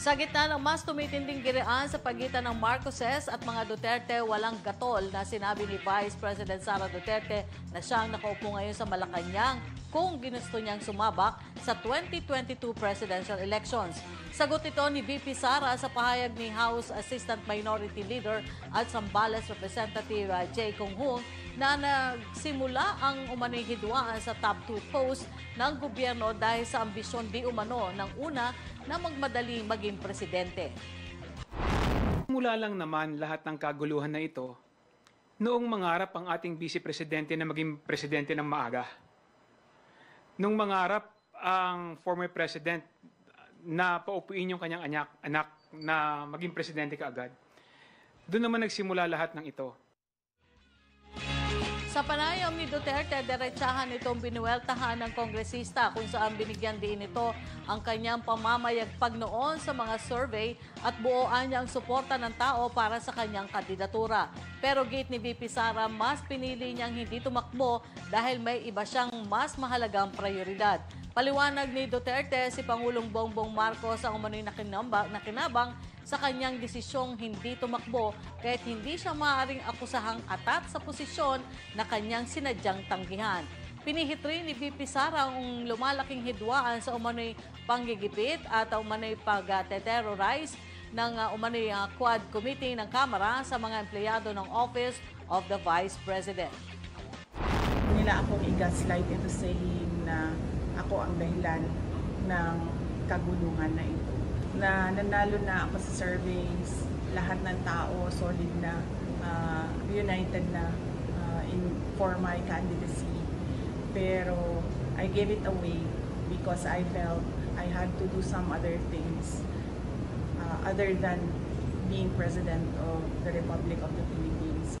Sa gitna ng mas tumitinding girian sa pagitan ng Marcoses at mga Duterte, walang gatol na sinabi ni Vice President Sara Duterte na siyang nakaupo ngayon sa Malacanang kung ginusto niyang sumabak sa 2022 presidential elections. Sagot ito ni VP Sara sa pahayag ni House Assistant Minority Leader at Zambales Representative Jay Conghung na nagsimula ang umano'y hidwaan sa top 2 post ng gobyerno dahil sa ambisyon di umano ng una na magmadaling maging presidente. Mula lang naman lahat ng kaguluhan na ito noong mangarap ang ating Vice Presidente na maging presidente ng maaga. Nung mangarap ang former president na paupuin yung kanyang anak na maging presidente kaagad, doon naman nagsimula lahat ng ito. Sa panayam ni Duterte, diretsahan itong binuweltahan ng kongresista kung saan binigyan din ito ang kanyang pamamayagpag noon sa mga survey at buoan niyang suporta ng tao para sa kanyang kandidatura. Pero gate ni VP Sara, mas pinili niyang hindi tumakbo dahil may iba siyang mas mahalagang prioridad. Paliwanag ni Duterte, si Pangulong Bongbong Marcos ang umano'y nakinabang sa kanyang desisyong hindi tumakbo kahit hindi siya maaaring akusahang atat sa posisyon na kanyang sinadyang tanggihan. Pinihit rin ni VP Sara ang lumalaking hidwaan sa umano'y panggigipit at umano'y pag-terrorize ng umano'y Quad Committee ng Kamara sa mga empleyado ng Office of the Vice President. Nila akong i-gaslight into saying na ako ang dahilan ng kaguluhan na ito. Na nanalo na ako sa surveys, lahat ng tao solid na, united na for my candidacy. Pero I gave it away because I felt I had to do some other things other than being President of the Republic of the Philippines.